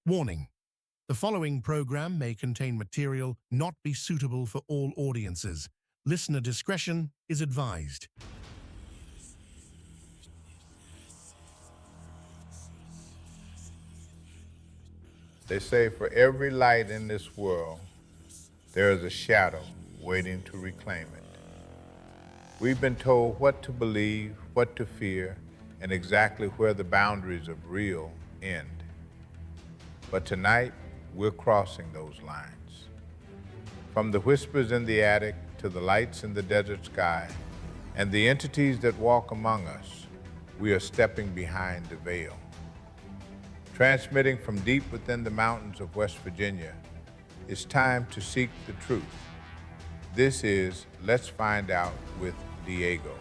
Warning: the following program may contain material not be suitable for all audiences. Listener discretion is advised. They say for every light in this world, there is a shadow waiting to reclaim it. We've been told what to believe, what to fear, and exactly where the boundaries of real end. But tonight, we're crossing those lines. From the whispers in the attic to the lights in the desert sky, and the entities that walk among us, we are stepping behind the veil. Transmitting from deep within the mountains of West Virginia, it's time to seek the truth. This is Let's Find Out with Diego.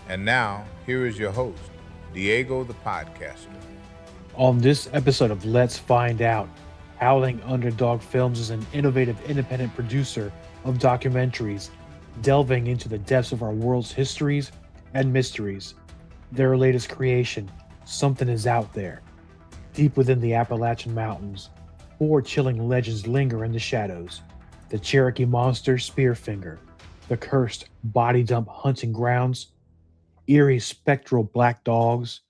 And now, here is your host, Diego the Podcaster. On this episode of Let's Find Out, Howling Underdog Films is an innovative independent producer of documentaries, delving into the depths of our world's histories and mysteries. Their latest creation, Something Is Out There. Deep within the Appalachian Mountains, 4 chilling legends linger in the shadows. The Cherokee monster Spearfinger, the cursed body dump hunting grounds, eerie spectral black dogs,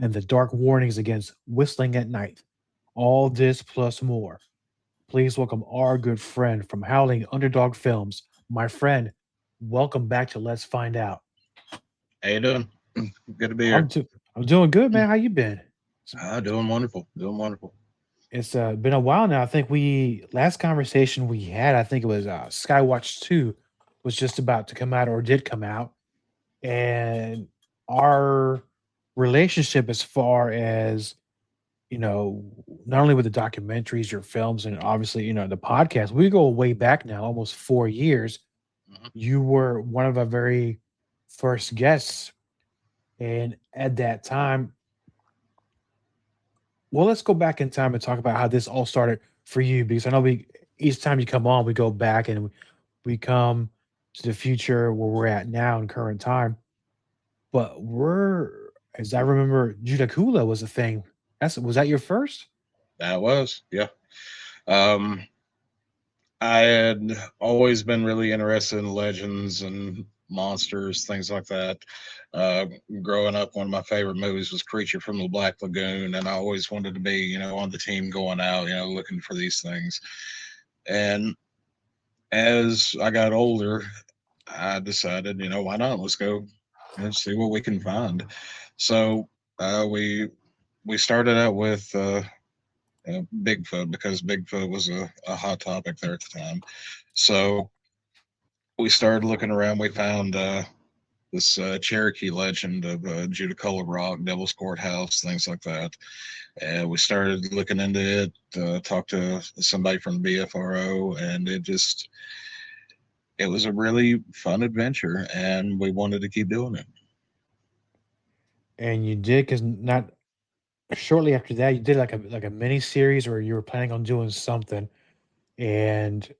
and the dark warnings against whistling at night. All this plus more. Please welcome our good friend from Howling Underdog Films. My friend, welcome back to Let's Find Out. How you doing? Good to be I'm, here. do- I'm doing good, man. How you been? Doing wonderful. Doing wonderful. It's been a while now. I think last conversation we had, I think it was Skywatch 2 was just about to come out or did come out. And our relationship as far as, not only with the documentaries, your films, and obviously, the podcast, we go way back now, almost 4 years. Mhm. You were one of our very first guests. And at that time, well, let's go back in time and talk about how this all started for you, because I know each time you come on, we go back and we come to the future where we're at now in current time. But as I remember, Judacula was a thing. Was that your first? That was, yeah. Um, I had always been really interested in legends and monsters, things like that. Uh, Growing up, one of my favorite movies was Creature from the Black Lagoon, and I always wanted to be, on the team going out, looking for these things. And as I got older, I decided, why not? Let's go and see what we can find. So we started out with Bigfoot, because Bigfoot was a hot topic there at the time. So we started looking around. We found this Cherokee legend of Judaculla Rock, Devil's Courthouse, things like that. And we started looking into it, talked to somebody from the BFRO, and it was a really fun adventure, and we wanted to keep doing it. And you did, because not shortly after that, you did like a mini series, or you were planning on doing something. And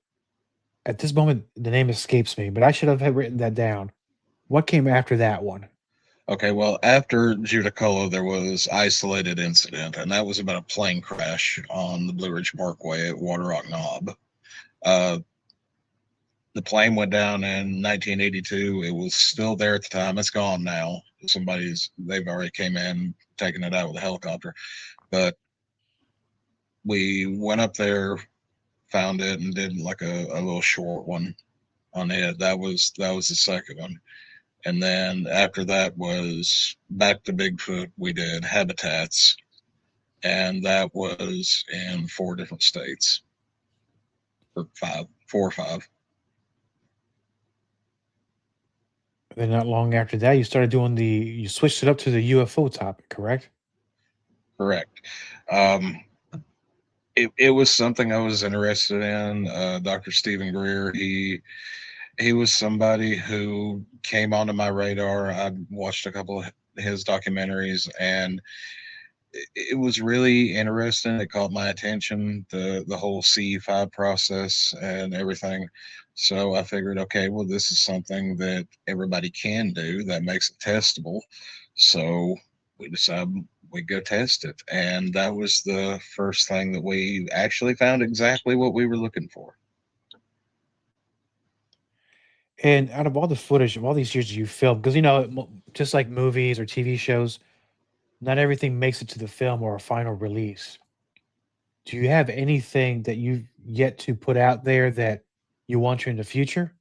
at this moment, the name escapes me, but I should have had written that down. What came after that one? Okay, well, after Judaculla, there was Isolated Incident, and that was about a plane crash on the Blue Ridge Parkway at Water Rock Knob. Uh, the plane went down in 1982. It was still there at the time. It's gone now. They've already came in, taken it out with a helicopter. But we went up there, found it, and did like a little short one on it. That was the second one. And then after that was back to Bigfoot. We did Habitats, and that was in 4 different states, or 4 or 5. Then not long after that, you switched it up to the UFO topic, correct? Correct. Um, it was something I was interested in. Dr. Stephen Greer, he was somebody who came onto my radar. I watched a couple of his documentaries, and it was really interesting. It caught my attention, the whole CE5 process and everything. So I figured, okay, well, this is something that everybody can do that makes it testable. So we decided we go test it. And that was the first thing that we actually found exactly what we were looking for. And out of all the footage of all these years you filmed, because just like movies or TV shows, not everything makes it to the film or a final release. Do you have anything that you've yet to put out there that you want to in the future?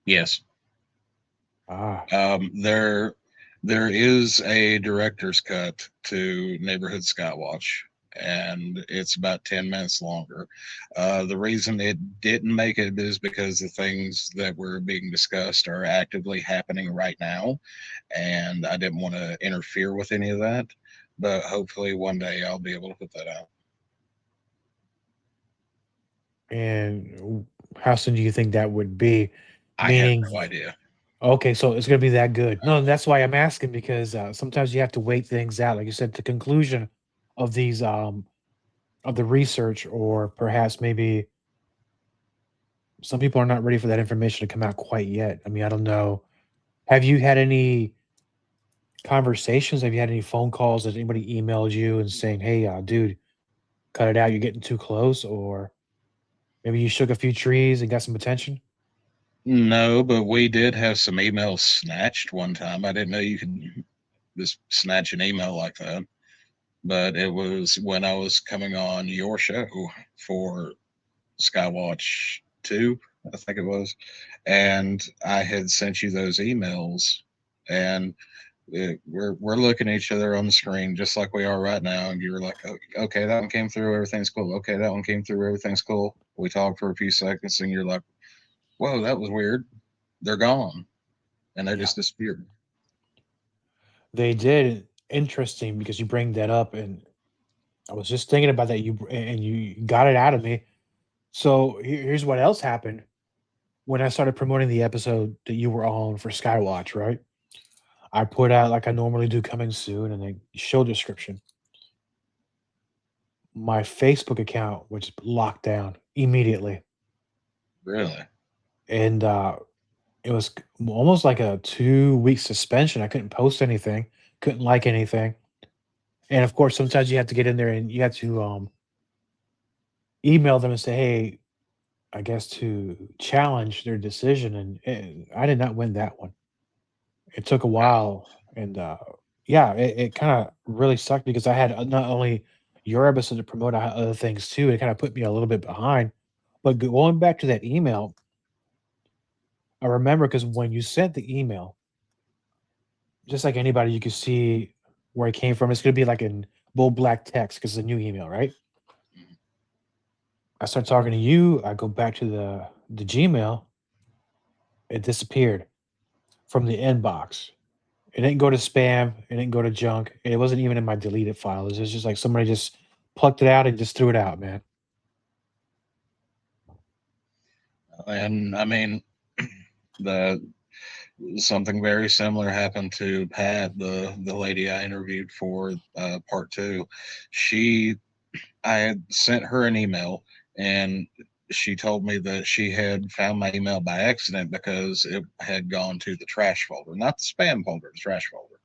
Yes. Ah, There is a director's cut to Neighborhood Skywatch, and it's about 10 minutes longer. The reason it didn't make it is because the things that were being discussed are actively happening right now, and I didn't want to interfere with any of that. But hopefully one day I'll be able to put that out. and how soon do you think that would be? I have Meaning, no idea. okay, so it's gonna be that good. No, that's why I'm asking because sometimes you have to wait things out. Like you said, the conclusion of these of the research, or perhaps maybe some people are not ready for that information to come out quite yet. I mean, I don't know. Have you had any conversations? Have you had any phone calls? Has anybody emailed you and saying, "Hey, dude, cut it out. You're getting too close," or maybe you shook a few trees and got some attention? No, but we did have some emails snatched one time. I didn't know you could just snatch an email like that. But it was when I was coming on your show for Skywatch 2, I think it was. And I had sent you those emails, and we're looking at each other on the screen just like we are right now. And you're like, okay, that one came through, everything's cool. Okay, that one came through, everything's cool. We talked for a few seconds, and you're like, whoa, that was weird. They're gone. And they Yeah, just disappeared. they did. Interesting because you bring that up, and I was just thinking about that. You got it out of me. So here's what else happened when I started promoting the episode that you were on for Skywatch. Right, I put out like I normally do, coming soon, and a show description. My Facebook account was locked down immediately, Really? and it was almost like a 2 week suspension. I couldn't post anything, couldn't like anything, and of course, sometimes you have to get in there and you have to email them and say, "Hey, I guess to challenge their decision," and I did not win that one. It took a while, and yeah, it kind of really sucked because I had not only your episode to promote, I had other things too. It kind of put me a little bit behind. But going back to that email, I remember because when you sent the email, just like anybody, you could see where it came from. It's going to be like in bold black text because it's a new email, right? I start talking to you. I go back to the Gmail. It disappeared from the inbox. It didn't go to spam. It didn't go to junk. It wasn't even in my deleted files. It's just like somebody just plucked it out and just threw it out, man. And I mean, the something very similar happened to Pat, the lady I interviewed for part two. She, I had sent her an email, and she told me that she had found my email by accident because it had gone to the trash folder, not the spam folder, the trash folder.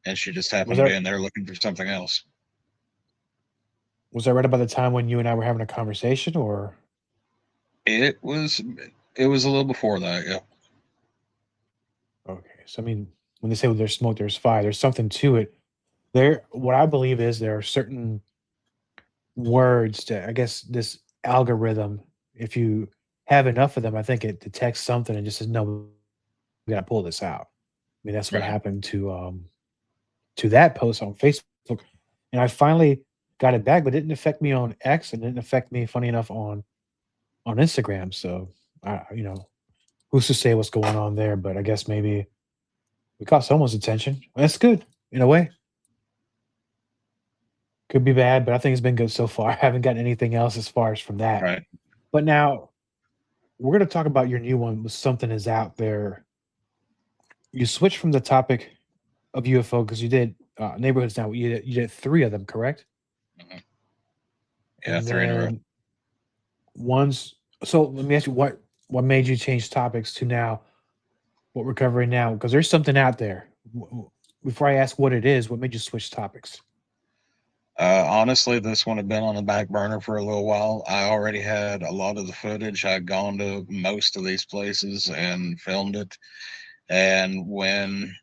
And she just Was happened to be that in there looking for something else. was that right about the time when you and I were having a conversation, or It was it was a little before that, yeah. okay? So I mean, when they say, "Well, there's smoke, there's fire," there's something to it. What I believe is there are certain words that I guess this algorithm, if you have enough of them, I think it detects something and just says, "No, we got to pull this out." I mean, that's what Right. happened to that post on Facebook, and I finally got it back, but it didn't affect me on X, and didn't affect me, funny enough, on Instagram. So, who's to say what's going on there? But I guess maybe we caught someone's attention. That's good in a way. Could be bad, but I think it's been good so far. I haven't gotten anything else as far as from that. Right. But now we're going to talk about your new one with something is out there. You switched from the topic of UFO because you did neighborhoods now. You did three of them, correct? Mhm. Yeah, And three in a row. then one's so let me ask you what made you change topics to now what we're covering now? Because there's something out there. Before I ask what it is, what made you switch topics? Honestly, this one had been on the back burner for a little while. I already had a lot of the footage. I'd gone to most of these places and filmed it. And when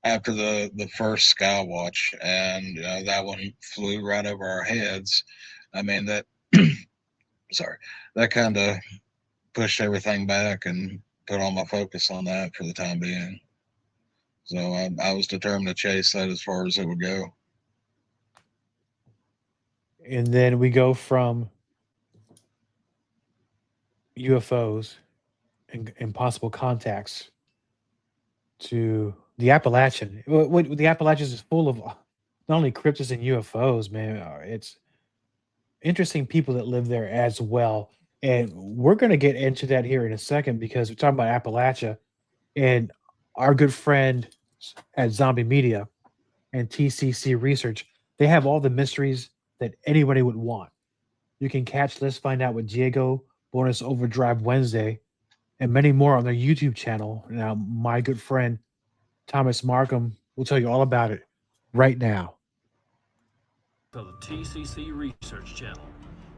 after the first Skywatch, and that one flew right over our heads, I mean that. Sorry, that kind of pushed everything back and put all my focus on that for the time being. So I was determined to chase that as far as it would go. And then we go from UFOs and impossible contacts to the Appalachian. The Appalachians is full of not only cryptids and UFOs, man. It's interesting people that live there as well. And we're going to get into that here in a second because we're talking about Appalachia and our good friend at Zombie Media and TCC Research. They have all the mysteries that anybody would want. You can catch Let's Find Out with Diego, Bonus Overdrive Wednesday, and many more on their YouTube channel. Now, my good friend Thomas Markham will tell you all about it right now. For the TCC Research Channel,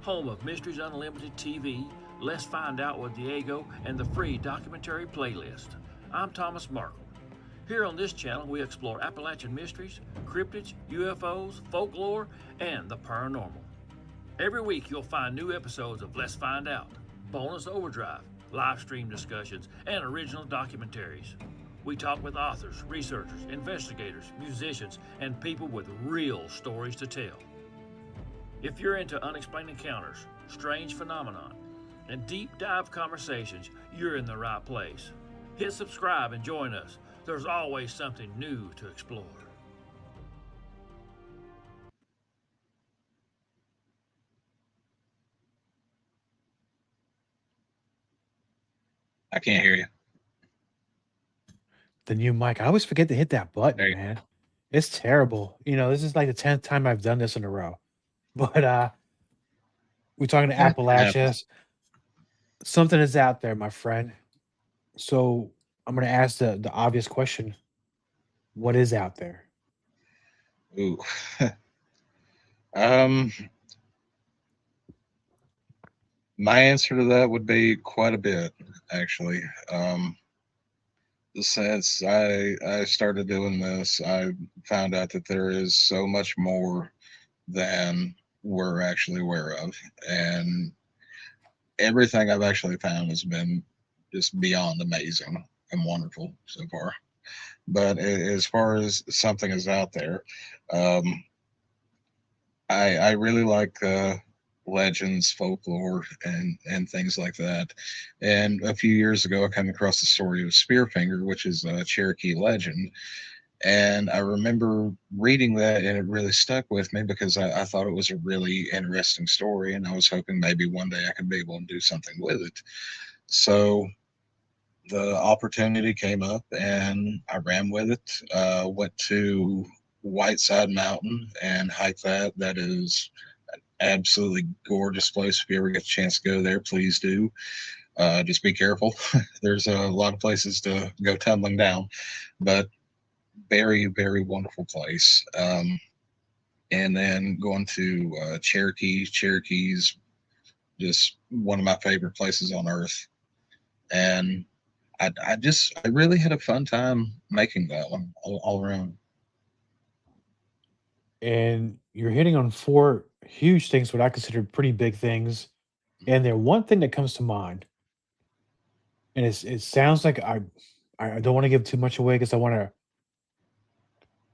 home of Mysteries Unlimited TV, Let's Find Out with Diego, and the free documentary playlist. I'm Thomas Markle. Here on this channel, we explore Appalachian mysteries, cryptids, UFOs, folklore, and the paranormal. Every week, you'll find new episodes of Let's Find Out, Bonus Overdrive, live stream discussions, and original documentaries. We talk with authors, researchers, investigators, musicians, and people with real stories to tell. If you're into unexplained encounters, strange phenomenon, and deep dive conversations, you're in the right place. Hit subscribe and join us. There's always something new to explore. I can't hear you. The new mic. I always forget to hit that button, There you man. It's terrible. This is like the 10th time I've done this in a row. But we're talking to Appalachia. Something is out there, my friend. So I'm gonna ask the obvious question. What is out there? Ooh. um, my answer to that would be quite a bit, actually. Since I started doing this, I found out that there is so much more than we're actually aware of, and everything I've actually found has been just beyond amazing and wonderful so far. But as far as something is out there, um, I really like legends, folklore, and things like that. And a few years ago, I came across the story of Spearfinger, which is a Cherokee legend. And I remember reading that, and it really stuck with me because I thought it was a really interesting story, and I was hoping maybe one day I could be able to do something with it. So the opportunity came up, and I ran with it. Went to Whiteside Mountain and hiked that. That is an absolutely gorgeous place. If you ever get a chance to go there, please do. Just be careful. There's a lot of places to go tumbling down, but very, very wonderful place. And then going to Cherokee. Cherokee's just one of my favorite places on earth. And I really had a fun time making that one all around. And you're hitting on four huge things, what I consider pretty big things. And there one thing that comes to mind, and it sounds like I don't want to give too much away because I want to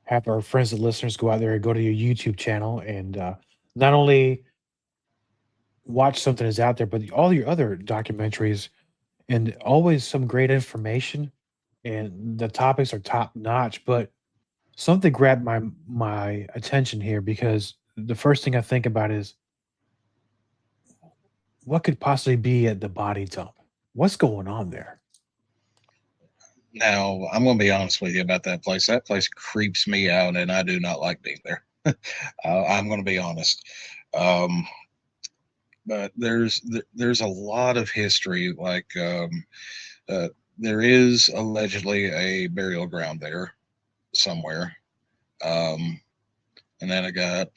have our friends and listeners go out there and go to your YouTube channel and not only watch something that's out there, but all your other documentaries and always some great information. And the topics are top notch. But something grabbed my attention here because the first thing I think about is what could possibly be at the body dump? What's going on there? Now, I'm going to be honest with you about that place. That place creeps me out, and I do not like being there. I'm going to be honest. Um, but there's a lot of history, like there is allegedly a burial ground there somewhere. Um, and then it got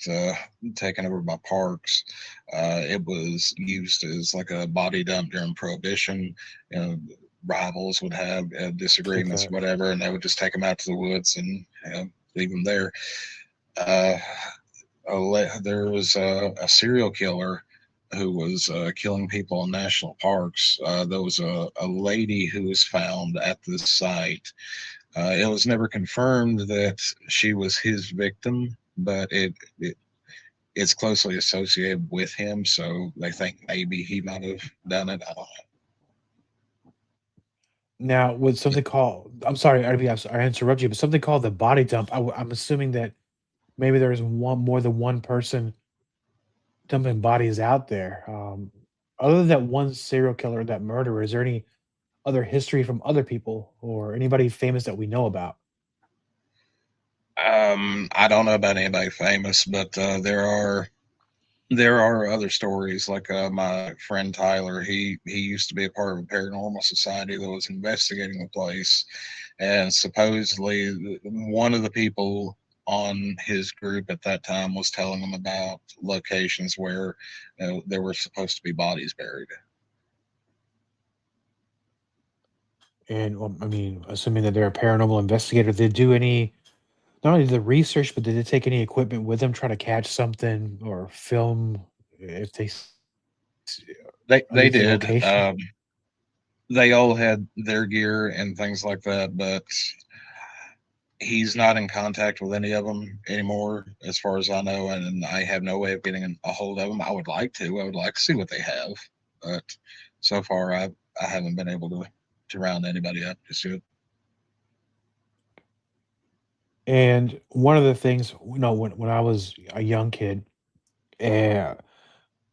taken over by parks. It was used as like a body dump during Prohibition. You know, rivals would have Like disagreements, that. whatever, and they would just take them out to the woods and leave them there. Uh, there was a serial killer who was killing people in national parks. There was a lady who was found at this site. It was never confirmed that she was his victim, but it's closely associated with him, so they think maybe he might have done it. I don't Now, with know. something called, I'm sorry, I interrupt you, but something called the body dump. I'm assuming that maybe there's more than one person dumping bodies out there. Other than that one serial killer, that murderer, is there any other history from other people or anybody famous that we know about? I don't know about anybody famous, but there are other stories. Like my friend Tyler, he used to be a part of a paranormal society that was investigating the place, and supposedly one of the people on his group at that time was telling him about locations where there were supposed to be bodies buried. And I mean, assuming that they're a paranormal investigator, did they do any not only the research, but did they take any equipment with them, trying to catch something or film if at They least the did. location? They all had their gear and things like that, but he's not in contact with any of them anymore, as far as I know, and I have no way of getting a hold of them. I would like to. I would like to see what they have, but so far I haven't been able to round anybody up just yet. And one of the things, when I was a young kid, uh,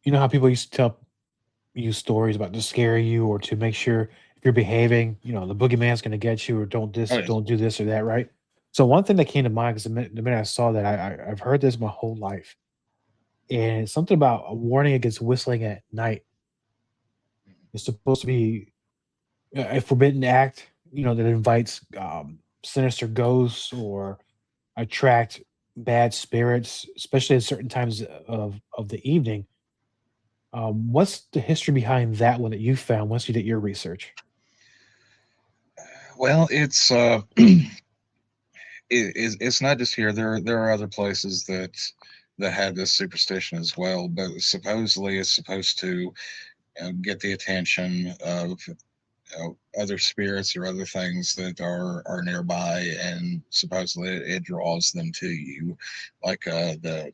you know how people used to tell you stories about to scare you or to make sure if you're behaving, the boogeyman's going to get you, or Oh yeah. don't do this or that, right? So one thing that came to mind, because the minute I saw that, I've heard this my whole life, and it's something about a warning against whistling at night. It's supposed to be a forbidden act, that invites sinister ghosts or attract bad spirits, especially at certain times of the evening. What's the history behind that one that you found once you did your research? Well, it's not just here. There are other places that have this superstition as well, but supposedly it's supposed to get the attention of other spirits or other things that are nearby, and supposedly it draws them to you, like the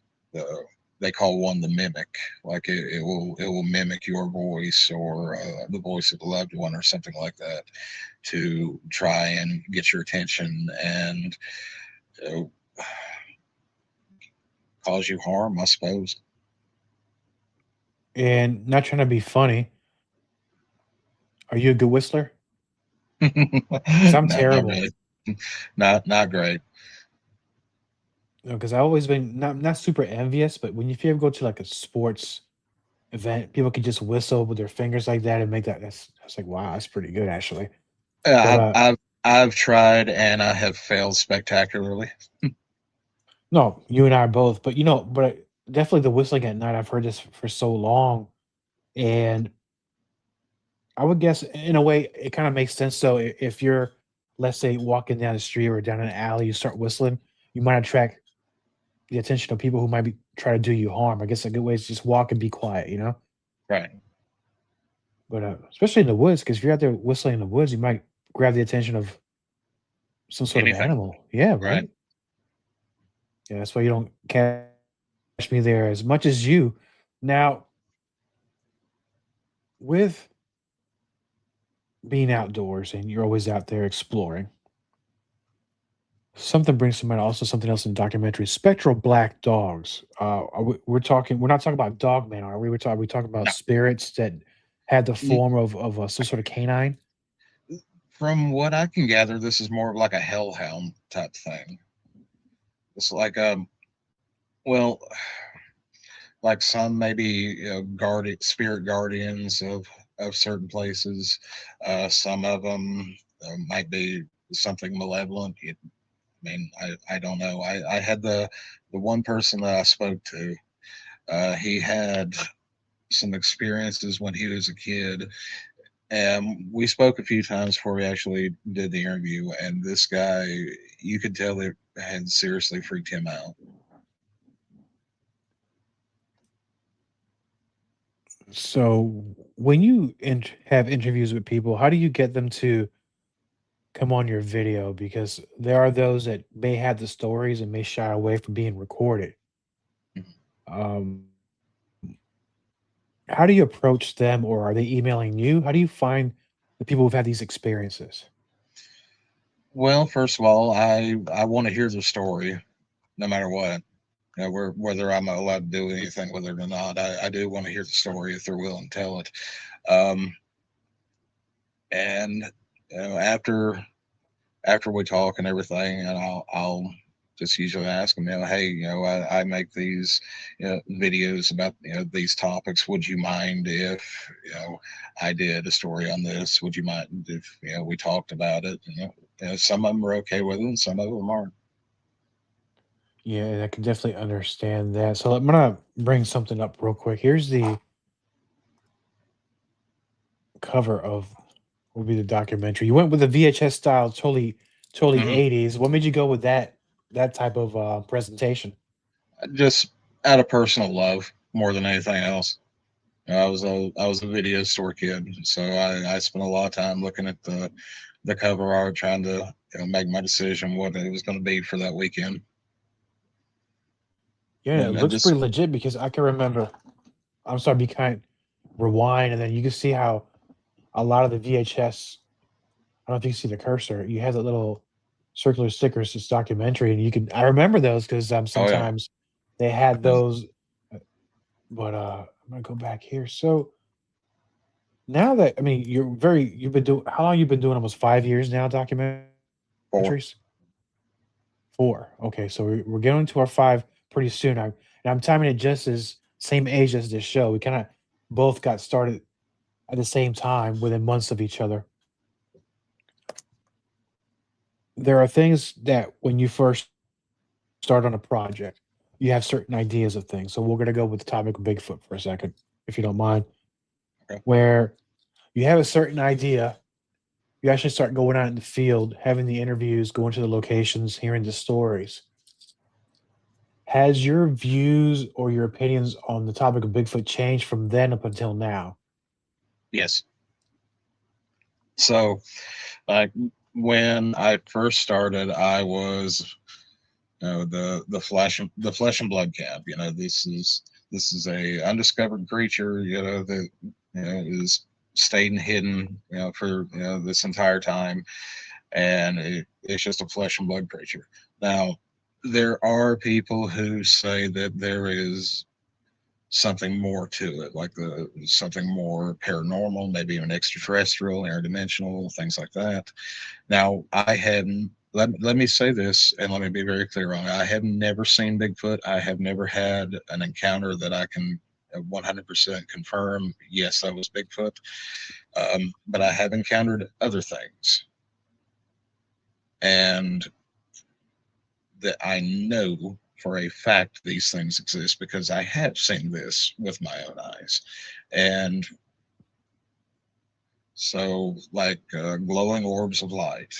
they call one the mimic. Like it will mimic your voice or the voice of a loved one or something like that to try and get your attention and uh, cause you harm, I suppose. And not trying to be funny, are you a good whistler? Because I'm Not terrible. really. Not great. Because I've always been not super envious, but if you ever go to like a sports event, people can just whistle with their fingers like that and make that. That's like, wow, that's pretty good actually. But Uh, I've I've I've tried and I have failed spectacularly. no, you and I are both. But definitely the whistling at night. I've heard this for so long, and I would guess in a way it kind of makes sense. So if you're, let's say, walking down the street or down an alley, you start whistling, you might attract the attention of people who might be try to do you harm. I guess a good way is just walk and be quiet. Right. But especially in the woods, because if you're out there whistling in the woods, you might grab the attention of some sort of Anything. animal. Yeah, Right. right. Yeah, that's why you don't catch me there as much as you. Now, with being outdoors and you're always out there exploring, something brings to mind also something else in the documentary: spectral black dogs. We're not talking about dogmen, are we? We talking about No. spirits that had the Mm, form of some sort of canine. From what I can gather, this is more of like a hellhound type thing. It's like well, like some maybe guardian spirit guardians of certain places. Some of them might be something malevolent. I mean, I don't know. I had the one person that I spoke to. He had some experiences when he was a kid, and we spoke a few times before we actually did the interview. And this guy, you could tell it had seriously freaked him out. So when you have interviews with people, how do you get them to come on your video? Because there are those that may have the stories and may shy away from being recorded. Um, how do you approach them, or are they emailing you? How do you find the people who've had these experiences? Well, first of all, I want to hear the story, no matter what. Whether I'm allowed to do anything with it or not, I do want to hear the story if they're willing to tell it. Um, and after we talk and everything, and I'll just usually ask them, hey, I make these videos about these topics. Would you mind if I did a story on this? Would you mind if we talked about it? Some of them are okay with it, and some of them aren't. Yeah, I can definitely understand that. So I'm gonna bring something up real quick. Here's the cover of will be the documentary. You went with the VHS style, totally Mhm. 80s. What made you go with that type of Just out of personal love more than anything else. I was a video store kid, so I spent a lot of time looking at the cover art, trying to make my decision what it was going to be for that weekend. Yeah, it And looks just pretty legit because I can remember. I'm sorry, be kind. Rewind, and then you can see how a lot of the VHS. I don't know if you can see the cursor. You have that little circular stickers. This documentary, and you can. I remember those because oh yeah, sometimes they had and those. But I'm gonna go back here. So now that I mean, you've been doing. How long you been doing? Almost 5 years now. four. Documentaries. 4. Okay, so we're getting to our 5 pretty soon. I'm timing it just as same age as this show. We kinda both got started at the same time within months of each other. There are things that when you first start on a project, you have certain ideas of things. So we're gonna go with the topic of Bigfoot for a second, if you don't mind, Okay. where you have a certain idea, you actually start going out in the field, having the interviews, going to the locations, hearing the stories. Has your views or your opinions on the topic of Bigfoot changed from then up until now? Yes. So, like when I first started, I was the flesh and blood camp. This is a undiscovered creature. That is stayed and hidden for this entire time, and it's just a flesh and blood creature. Now, there are people who say that there is something more to it, like the something more paranormal, maybe even extraterrestrial, interdimensional, things like that. Now, I hadn't. Let me say this, and let me be very clear on it. I have never seen Bigfoot. I have never had an encounter that I can 100% confirm. Yes, that was Bigfoot. But I have encountered other things, and that I know for a fact these things exist because I have seen this with my own eyes. And so, like glowing orbs of light,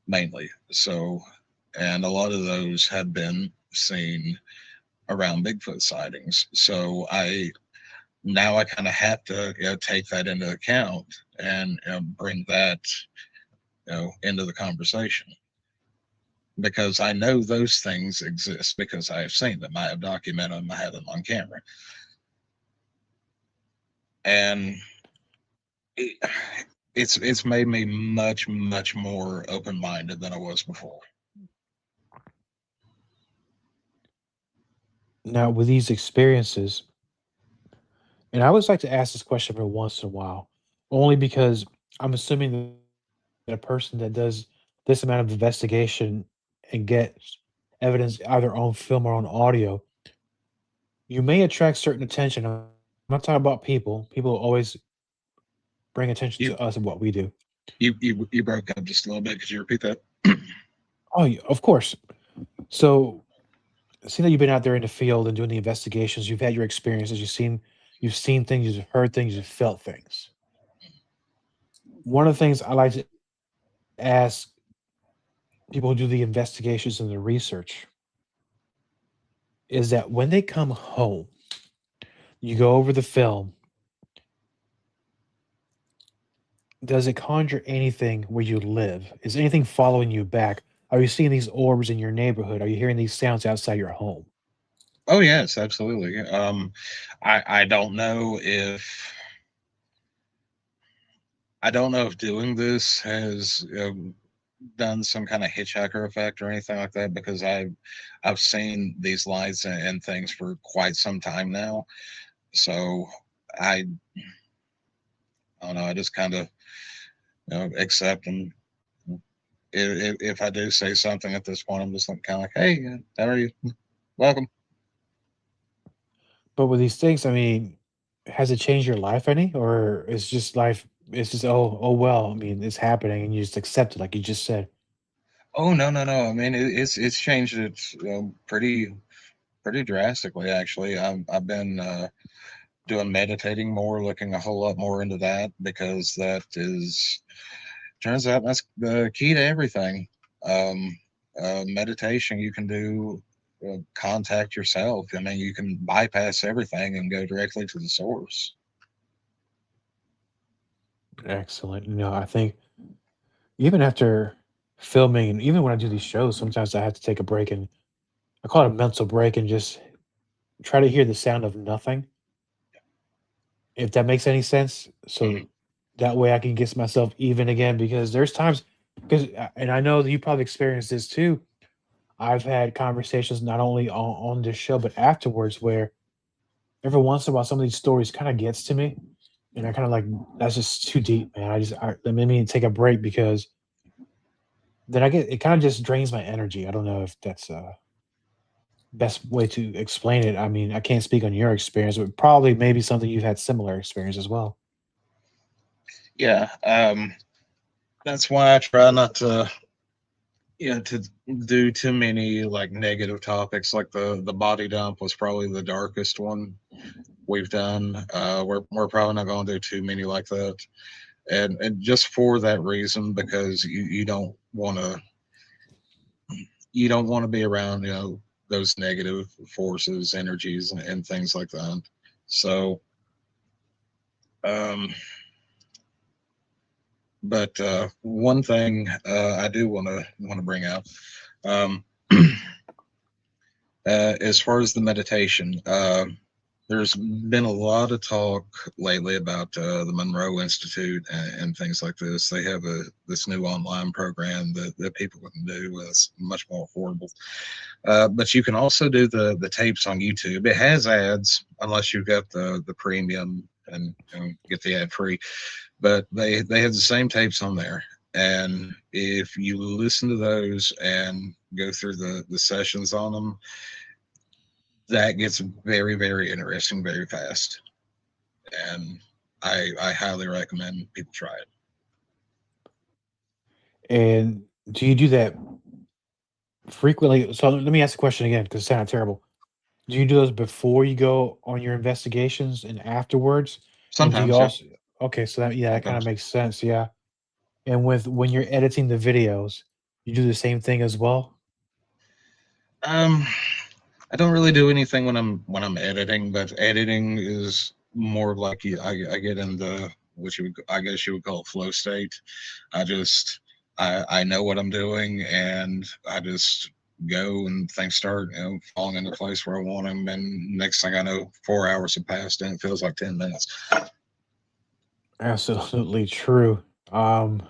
mainly. So, and a lot of those have been seen around Bigfoot sightings. So, I kind of have to take that into account and bring that into the conversation because I know those things exist because I have seen them. I have documented them. I have them on camera, and it, it's made me much more open minded than I was before. Now, with these experiences, and I always like to ask this question every once in a while, only because I'm assuming that a person that does this amount of investigation and gets evidence either on film or on audio, you may attract certain attention. I'm not talking about people. People always bring attention You to us and what we do. You broke up just a little bit. Could you repeat that? Oh, of course. So, seeing that you've been out there in the field and doing the investigations, you've had your experiences, you've seen things, you've heard things, you've felt things. One of the things I like to ask people who do the investigations and the research is that when they come home, you go over the film, does it conjure anything where you live? Is anything following you back? Are you seeing these orbs in your neighborhood? Are you hearing these sounds outside your home? Oh yes, absolutely. I don't know if doing this has done some kind of hitchhiker effect or anything like that, because I've seen these lights and things for quite some time now. So I I don't know. I just kind of accept them. If I do say something at this point, I'm just like, kind of like, hey, how are you? Welcome. But with these things, I mean, has it changed your life any, or is just life? It's just oh well. I mean, it's happening, and you just accept it, like you just said. Oh no, no, no. I mean, it's changed it pretty drastically actually. I've been doing meditating more, looking a whole lot more into that, because that is turns out that's the key to everything. Um, Meditation, you can do contact yourself. I mean, you can bypass everything and go directly to the source. Excellent. I think even after filming, and even when I do these shows, sometimes I have to take a break, and I call it a mental break, and just try to hear the sound of nothing, if that makes any sense. Mhm. So that way I can get myself even again, because there's times, because and I know that you probably experienced this too. I've had conversations not only on this show but afterwards where every once in a while some of these stories kind of gets to me, and I kind of like, that's just too deep, man. Let me take a break, because then I get, it kind of just drains my energy. I don't know if that's best way to explain it. I mean, I can't speak on your experience, but probably maybe something you've had similar experience as well. Yeah, that's why I try not to, to do too many like negative topics. Like the body dump was probably the darkest one we've done. We're probably not going to do too many like that, and just for that reason, because you don't want to be around those negative forces, energies, and things like that. So, um, but one thing I do want to bring up, um, as far as the meditation, there's been a lot of talk lately about the Monroe Institute and things like this. They have this new online program that people can do. It's much more affordable. But you can also do the tapes on YouTube. It has ads unless you've got the premium and get the ad free. But they have the same tapes on there. And if you listen to those and go through the sessions on them, that gets very, very interesting very fast. And I highly recommend people try it. And do you do that frequently? So let me ask the question again, because it sounded terrible. Do you do those before you go on your investigations and afterwards? And do you Sometimes, yeah, also, okay, so that, yeah, that kind of sometimes. makes sense. Yeah. And when you're editing the videos, you do the same thing as well? Um, I don't really do anything when I'm editing, but editing is more like I get in the which you would, I guess you would call it flow state. I just I know what I'm doing, and I just go, and things start falling into place where I want them, and next thing I know, 4 hours have passed and it feels like 10 minutes. Absolutely true. Um,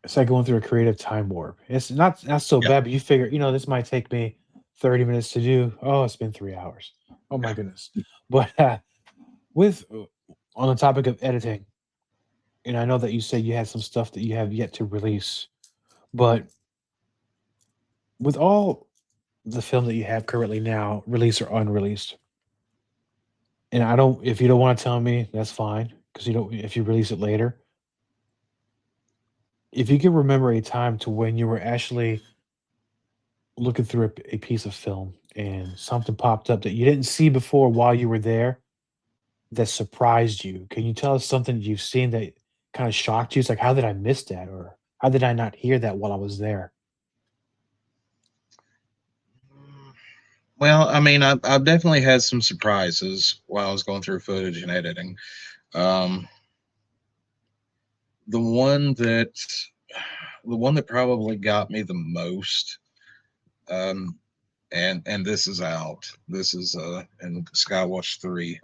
it's like going through a creative time warp. It's not so Yeah, bad, but you figure, this might take me 30 minutes to do. Oh, it's been 3 hours. Oh my yeah. goodness. But with on the topic of editing, and I know that you said you had some stuff that you have yet to release, but with all the film that you have currently now, released or unreleased, and I don't, if you don't want to tell me, that's fine, because you don't, if you release it later. If you could remember a time to when you were actually looking through a piece of film and something popped up that you didn't see before while you were there that surprised you, can you tell us something you've seen that kind of shocked you? It's like, how did I miss that? Or how did I not hear that while I was there? Well, I mean, I've definitely had some surprises while I was going through footage and editing. Um, the one that the one that probably got me the most, um, and this is out. This is in Skywatch 3,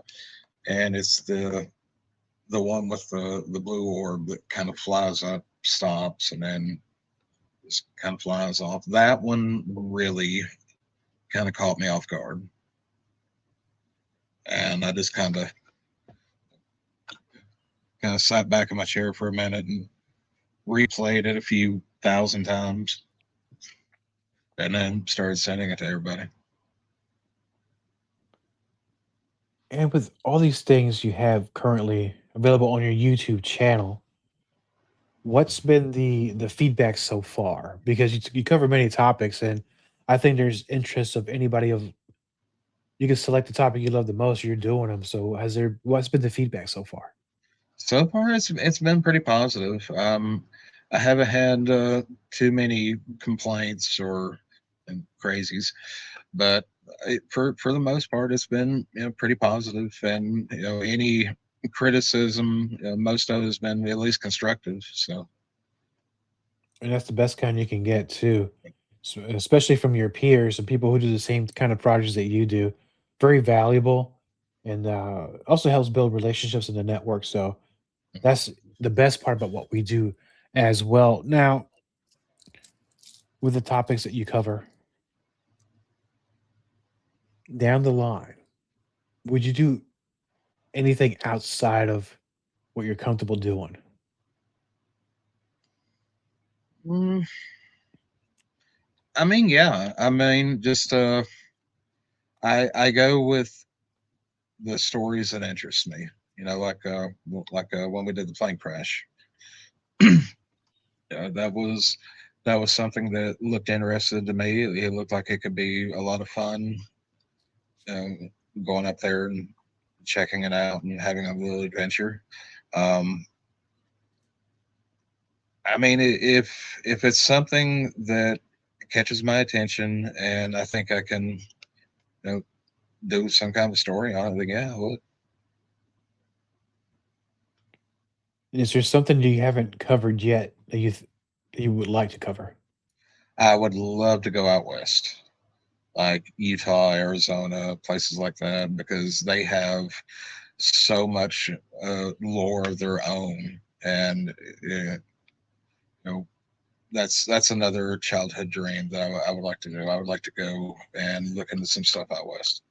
and it's the one with the blue orb that kind of flies up, stops, and then just kind of flies off. That one really kind of caught me off guard, and I just kind of sat back in my chair for a minute and replayed it a few thousand times, and then started sending it to everybody. And with all these things you have currently available on your YouTube channel, what's been the feedback so far? Because you cover many topics, and I think there's interest of anybody of you can select the topic you love the most. You're doing them. So has there? What's been the feedback so far? So far, it's been pretty positive. I haven't had too many complaints or and crazies, but for the most part, it's been pretty positive. And any criticism, most of it has been at least constructive. So And that's the best kind you can get too, especially from your peers and people who do the same kind of projects that you do. Very valuable, and also helps build relationships in the network. So that's the best part about what we do as well. Now, with the topics that you cover down the line, would you do anything outside of what you're comfortable doing? mm, I mean, yeah, I mean, just I go with the stories that interest me. When we did the plane crash. That was something that looked interesting to me. It looked like it could be a lot of fun, um, going up there and checking it out and having a little adventure. Um, I mean, if it's something that catches my attention and I think I can, know, do some kind of story on it, then yeah, I would. Is there something you haven't covered yet that that you would like to cover? I would love to go out west, like Utah, Arizona, places like that, because they have so much lore of their own, and know that's another childhood dream that I would like to do. I would like to go and look into some stuff out west.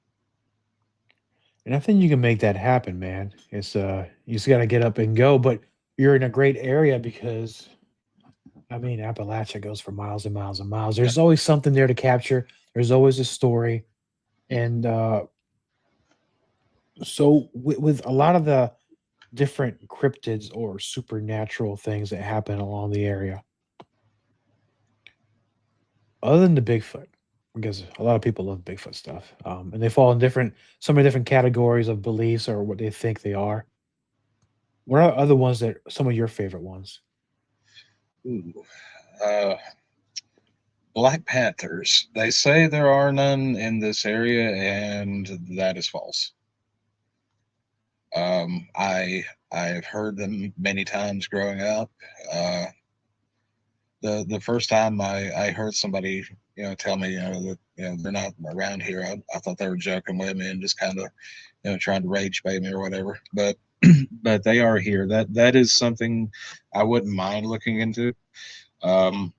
And I think you can make that happen, man. It's you just got to get up and go, but you're in a great area because I mean, Appalachia goes for miles and miles and miles. Yeah, There's always something there to capture. There's always a story, and so with a lot of the different cryptids or supernatural things that happen along the area, other than the Bigfoot, because a lot of people love Bigfoot stuff, and they fall in some of the different categories of beliefs or what they think they are. What are other ones that some of your favorite ones? ooh. Uh, Black Panthers. They say there are none in this area, and that is false. I've heard them many times growing up. Uh, the first time I heard somebody tell me that they're not around here, I thought they were joking with me and just kind of trying to rage bait me or whatever. But but they are here. That is something I wouldn't mind looking into. Um,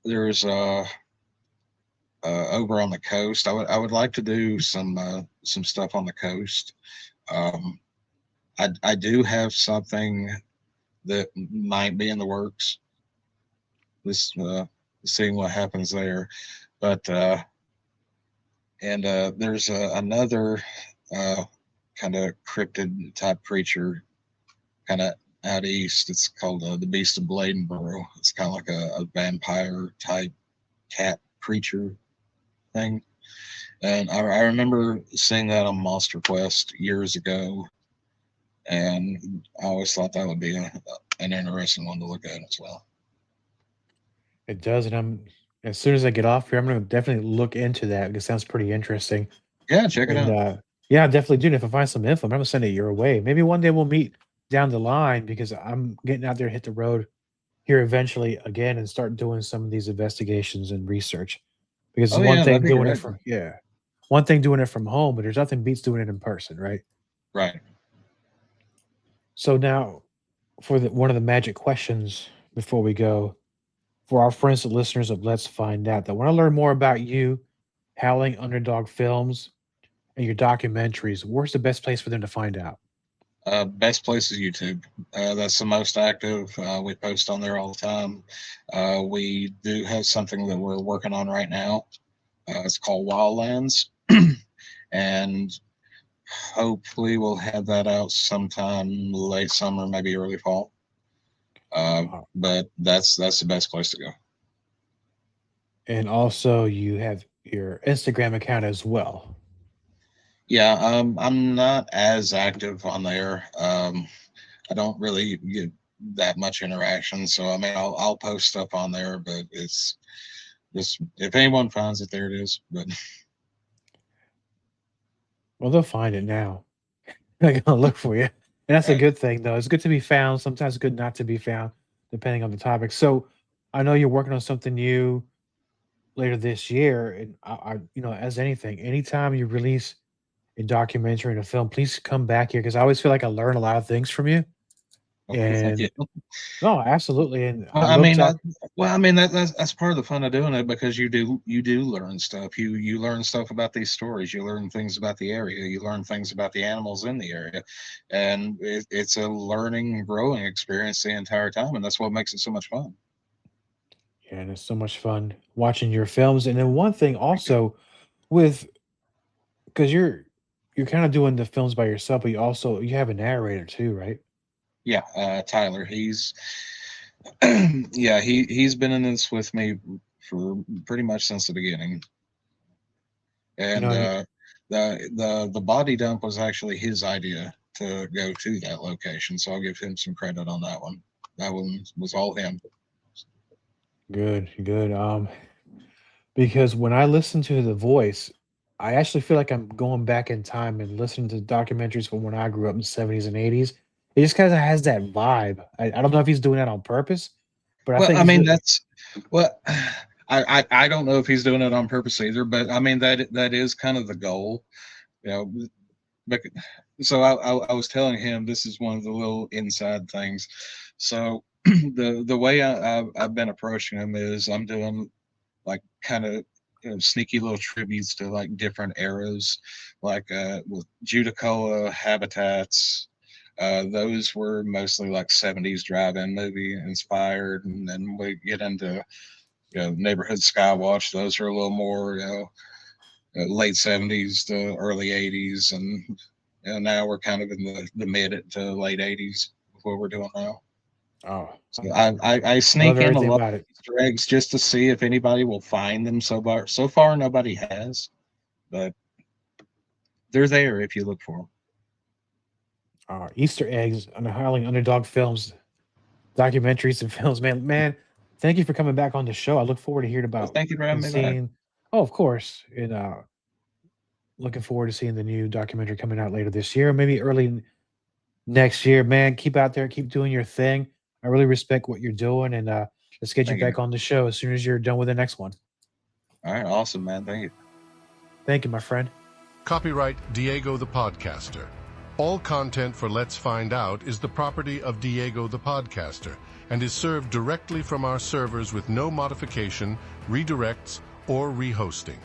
there's over on the coast. I would like to do some stuff on the coast. Um, I do have something that might be in the works. This seeing what happens there, but and there's another uh, kind of cryptid type creature, kind of out east. It's called the Beast of Bladenboro. It's kind of like a vampire type cat creature thing. And I remember seeing that on Monster Quest years ago, and I always thought that would be an interesting one to look at as well. It does, and as soon as I get off here, I'm gonna definitely look into that because it sounds pretty interesting. Yeah, check it And out. yeah, I definitely do. And if I find some info, I'm gonna send it your way. Maybe one day we'll meet down the line because I'm getting out there to hit the road here eventually again and start doing some of these investigations and research. Because it's Oh one yeah, that'd thing be doing it great. from one thing doing it from home, but there's nothing beats doing it in person, right? Right. So now for one of the magic questions before we go, for our friends and listeners of Let's Find Out that want to learn more about you, Howling Underdog Films, and your documentaries, where's the best place for them to find out? Best place is YouTube. That's the most active. We post on there all the time. We do have something that we're working on right now. It's called Wildlands, and hopefully we'll have that out sometime late summer, maybe early fall. But that's the best place to go. And also, you have your Instagram account as well. Yeah, I'm not as active on there. I don't really get that much interaction, so I mean, I'll post stuff on there, but it's just if anyone finds it, there it is. But Well, they'll find it now. They're gonna look for you, and that's a right. good thing, though. It's good to be found. Sometimes good not to be found, depending on the topic. So, I know you're working on something new later this year, and as anything, anytime you release a documentary and a film, please come back here because I always feel like I learn a lot of things from you. Okay, thank you. And no, absolutely, and I Well, I love mean, talking. that's part of the fun of doing it because you do learn stuff. You learn stuff about these stories. You learn things about the area. You learn things about the animals in the area, and it's a learning and growing experience the entire time, and that's what makes it so much fun. Yeah, and it's so much fun watching your films. And then one thing Thank you. also with because you're kind of doing the films by yourself, but you have a narrator too, right? Yeah, Tyler. He's yeah, he's been in this with me for pretty much since the beginning, You and know, the body dump was actually his idea to go to that location. So I'll give him some credit on that one. That one was all him. good, good. Because when I listen to the voice, I actually feel like I'm going back in time and listening to documentaries from when I grew up in the 70s and 80s. It just kind of has that vibe. I don't know if he's doing that on purpose, but I Well, think I he's mean doing. that's well, I don't know if he's doing it on purpose either, but I mean that is kind of the goal, you know. Bec- So I was telling him this is one of the little inside things. So the way I've been approaching him is I'm doing like kind of sneaky little tributes to like different eras, like with Judicola habitats. Those were mostly like 70s drive-in movie inspired, and then we get into neighborhood skywatch. Those are a little more late 70s to early 80s, and now we're kind of in the mid to late 80s with what we're doing now. Oh, So I love sneak in a everything lot about of it. Easter eggs just to see if anybody will find them. So far nobody has, but they're there if you look for them. Easter eggs on the Howling Underdog Films documentaries and films. Man, thank you for coming back on the show. I look forward to hearing Well, about thank you for having and me back. seeing. Oh, of course, and looking forward to seeing the new documentary coming out later this year, maybe early next year. Man, keep out there, keep doing your thing. I really respect what you're doing, and let's get you Thank you. back on the show as soon as you're done with the next one. All right, awesome, man. Thank you. Thank you, my friend. Copyright Diego the Podcaster. All content for Let's Find Out is the property of Diego the Podcaster and is served directly from our servers with no modification, redirects, or rehosting.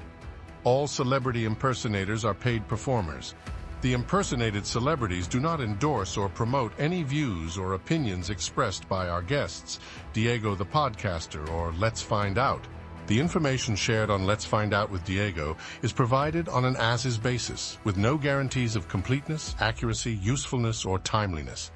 All celebrity impersonators are paid performers. The impersonated celebrities do not endorse or promote any views or opinions expressed by our guests, Diego the Podcaster, or Let's Find Out. The information shared on Let's Find Out with Diego is provided on an as-is basis, with no guarantees of completeness, accuracy, usefulness, or timeliness.